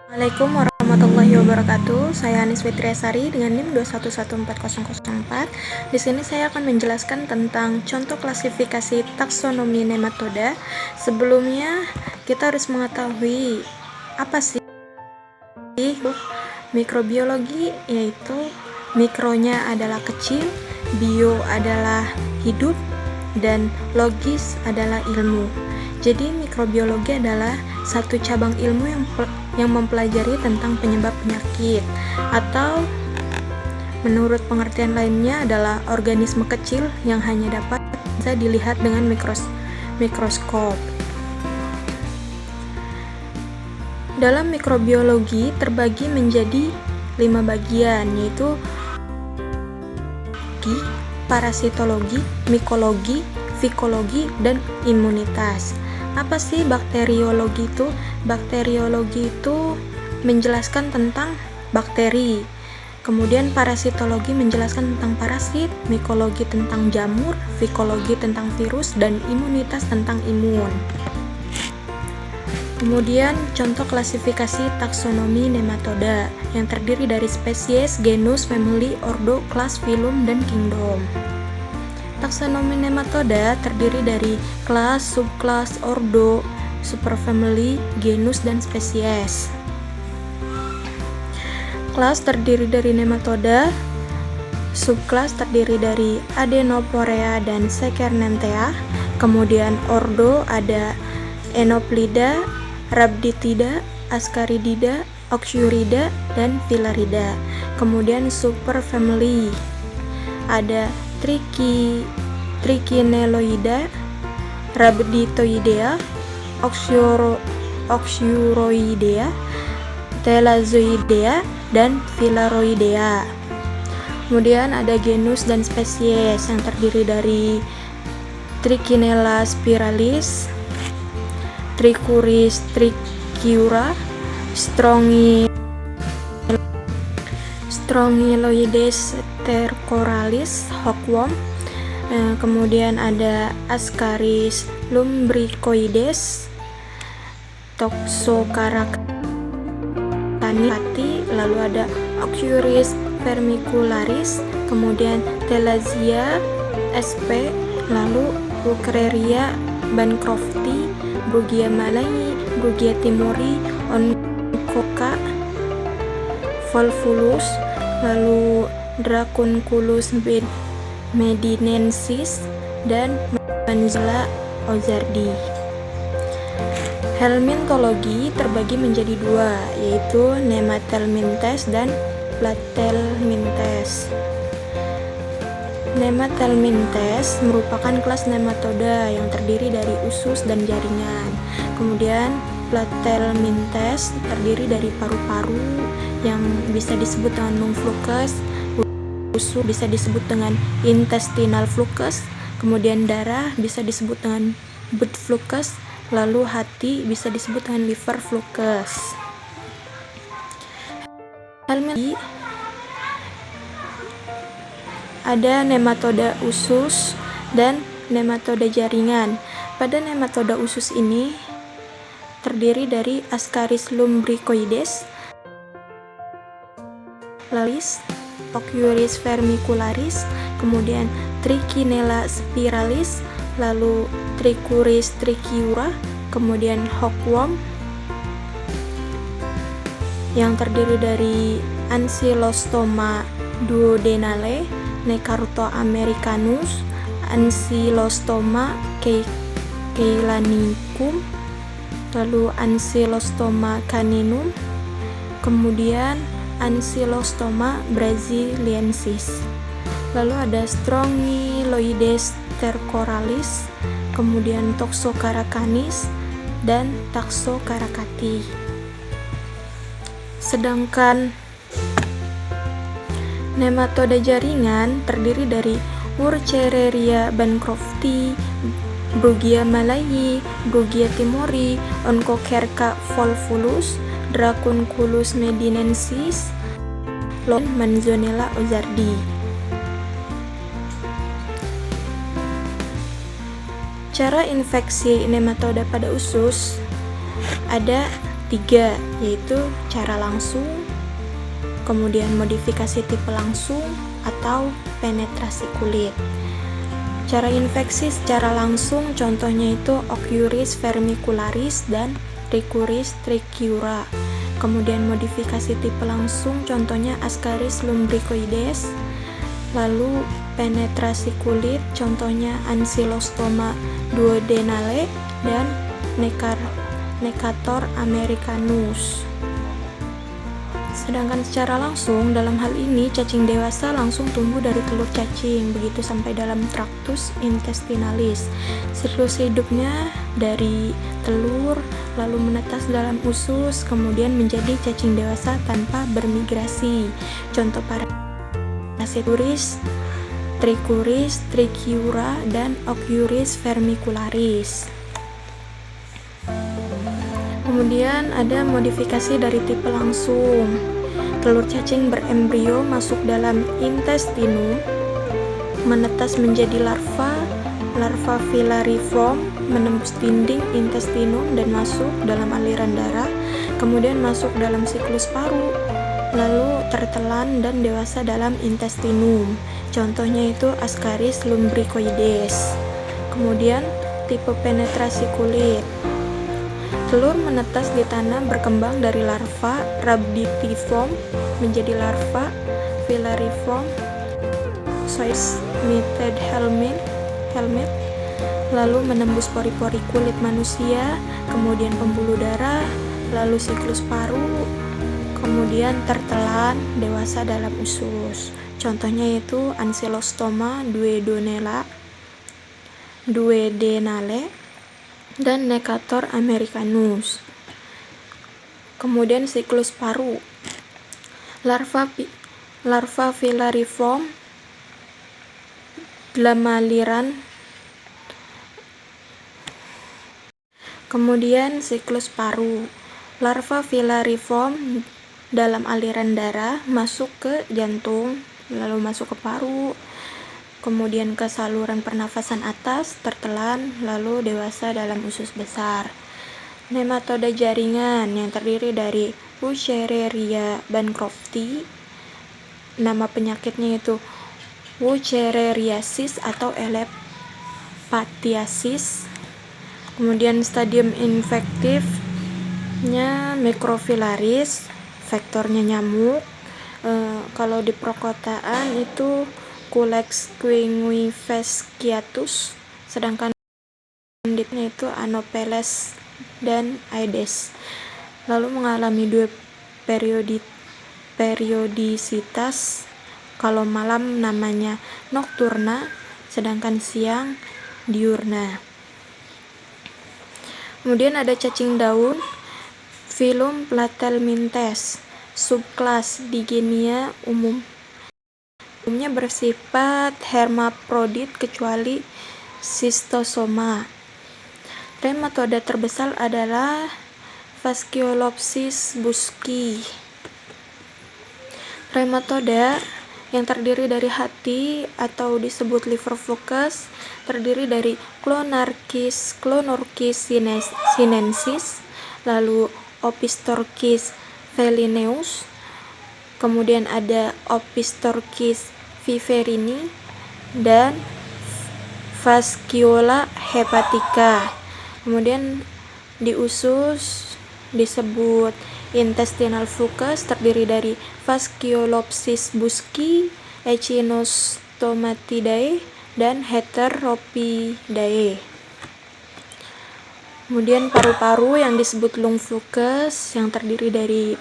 Assalamualaikum warahmatullahi wabarakatuh. Saya Anis Fitriasari dengan NIM 2114004. Di sini saya akan menjelaskan tentang contoh klasifikasi taksonomi nematoda. Sebelumnya kita harus mengetahui apa sih mikrobiologi, yaitu mikronya adalah kecil, bio adalah hidup, dan logis adalah ilmu. Jadi mikrobiologi adalah satu cabang ilmu yang mempelajari tentang penyebab penyakit, atau menurut pengertian lainnya adalah organisme kecil yang hanya dapat bisa dilihat dengan mikroskop. Dalam mikrobiologi terbagi menjadi 5 bagian, yaitu parasitologi, mikologi, fikologi, dan imunitas. Apa sih bakteriologi itu? Bakteriologi itu menjelaskan tentang bakteri. Kemudian parasitologi menjelaskan tentang parasit, mikologi tentang jamur, fikologi tentang virus, dan imunitas tentang imun. Kemudian contoh klasifikasi taksonomi nematoda yang terdiri dari spesies, genus, family, ordo, kelas, filum, dan kingdom. Taksonomi nematoda terdiri dari kelas, subkelas, ordo, superfamily, genus, dan spesies. Kelas terdiri dari nematoda, subkelas terdiri dari Adenoporea dan Sekernentea, kemudian ordo ada Enoplida, Rhabditida, Ascaridida, Oxyurida, dan Filarida. Kemudian superfamily ada Trichinelloidea, Rhabditoidea, Oxyuroidea, Thalazoidea, dan Filaroidea. Kemudian ada genus dan spesies yang terdiri dari Trichinella spiralis, Trichuris trichiura, Strongyloides stercoralis, hookworm. Kemudian ada Ascaris lumbricoides, Toxocaracani, lalu ada Oxyuris vermicularis, kemudian Thalassia sp, lalu Wuchereria bancrofti, Brugia malayi, Brugia timori, Oncoca volvulus, lalu Dracunculus medinensis, dan Manzella ozardi. Helminthologi terbagi menjadi 2, yaitu Nemathelminthes dan Plathelminthes. Nemathelminthes merupakan kelas nematoda yang terdiri dari usus dan jaringan. Kemudian Plathelminthes terdiri dari paru-paru yang bisa disebut dengan lung flucus, usus bisa disebut dengan intestinal flucus, kemudian darah bisa disebut dengan blood flucus, lalu hati bisa disebut dengan liver flucus. Ada nematoda usus dan nematoda jaringan. Pada nematoda usus ini terdiri dari Ascaris lumbricoides, lalis, Oxyuris vermicularis, kemudian Trichinella spiralis, lalu Trichuris trichiura, kemudian hookworm yang terdiri dari Ancylostoma duodenale, Necarta americanus, Ancylostoma ceylanicum, lalu Ancylostoma caninum, kemudian Ancylostoma brasiliensis. Lalu ada Strongyloides stercoralis, kemudian Toxocaracanis, dan Taxocaracati. Sedangkan nematoda jaringan terdiri dari Wuchereria bancrofti, Brugia malayi, Brugia timori, Oncocerca volvulus, Dracunculus medinensis, dan Manzella ozardi. Cara infeksi nematoda pada usus ada 3, yaitu cara langsung, kemudian modifikasi tipe langsung, atau penetrasi kulit. Cara infeksi secara langsung contohnya itu Ocuris vermicularis dan Trichuris trichiura. Kemudian modifikasi tipe langsung contohnya Ascaris lumbricoides. Lalu penetrasi kulit contohnya Ankylostoma duodenale dan Necator americanus. Sedangkan secara langsung, dalam hal ini cacing dewasa langsung tumbuh dari telur cacing, begitu sampai dalam traktus intestinalis. Siklus hidupnya dari telur, lalu menetas dalam usus, kemudian menjadi cacing dewasa tanpa bermigrasi. Contoh Parasituris, Trichuris, Trichiura, dan Ocuris vermicularis. Kemudian ada modifikasi dari tipe langsung. Telur cacing berembrio masuk dalam intestinum, menetas menjadi larva filariform, menembus dinding intestinum dan masuk dalam aliran darah, kemudian masuk dalam siklus paru, lalu tertelan dan dewasa dalam intestinum. Contohnya itu Ascaris lumbricoides. Kemudian tipe penetrasi kulit. Telur menetas di tanah berkembang dari larva rhabditiform menjadi larva filariform Soismithed helmet, lalu menembus pori-pori kulit manusia, kemudian pembuluh darah, lalu siklus paru, kemudian tertelan dewasa dalam usus. Contohnya yaitu Ankylostoma duodenale dan Necator americanus. Kemudian siklus paru. Larva filariform glamaliran. Kemudian siklus paru. Larva filariform dalam aliran darah masuk ke jantung, lalu masuk ke paru, kemudian ke saluran pernafasan atas, tertelan, lalu dewasa dalam usus besar. Nematoda jaringan yang terdiri dari Wuchereria bancrofti, nama penyakitnya itu Wuchereriasis atau elephantiasis. Kemudian stadium infektifnya Microfilaris, vektornya nyamuk. Kalau di perkotaan itu Culex quinquefasciatus, sedangkan panditnya itu Anopheles dan Aedes. Lalu mengalami 2 periodisitas. Kalau malam namanya nocturna, sedangkan siang diurna. Kemudian ada cacing daun, filum Platelmintes, subkelas Digenea umumnya bersifat hermaprodit kecuali Schistosoma. Trematoda terbesar adalah Fasciolopsis buski. Trematoda yang terdiri dari hati atau disebut liver focus terdiri dari Clonorchis sinensis, lalu Opistorchis felineus, kemudian ada Opistorchis viverini, dan Fasciola hepatica. Kemudian di usus disebut intestinal focus terdiri dari Fasciolopsis buski, Echinostomatidae, dan Heteropidae. Kemudian paru-paru yang disebut lung focus yang terdiri dari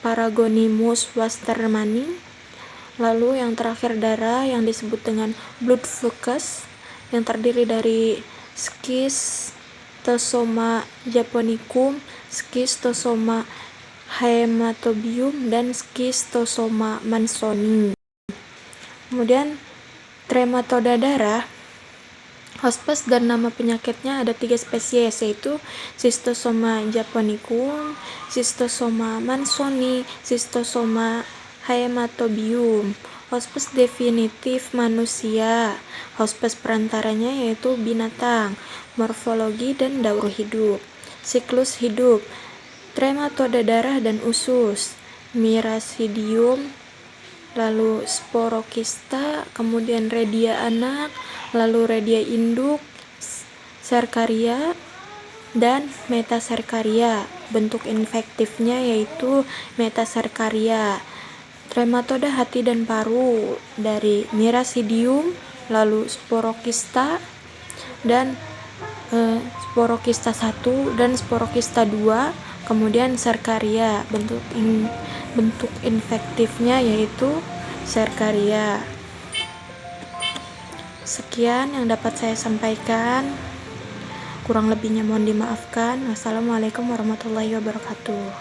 Paragonimus westermani. Lalu yang terakhir darah yang disebut dengan blood focus yang terdiri dari Schistosoma japonicum, Schistosoma haematobium, dan Schistosoma mansoni. Kemudian trematoda darah, hospes dan nama penyakitnya ada 3 spesies, yaitu Schistosoma japonicum, Schistosoma mansoni, Schistosoma haematobium. Hospes definitif manusia, hospes perantaranya yaitu binatang, morfologi dan daur hidup. siklus hidup, trematoda darah dan usus, miracidium, lalu sporokista, kemudian redia anak, lalu redia induk, serkaria, dan metaserkaria. Bentuk infektifnya yaitu metaserkaria. Trematoda hati dan paru dari miracidium, lalu sporokista dan sporokista 1 dan sporokista 2, kemudian serkaria. Bentuk infektifnya yaitu serkaria. Sekian yang dapat saya sampaikan. Kurang lebihnya mohon dimaafkan. Wassalamualaikum warahmatullahi wabarakatuh.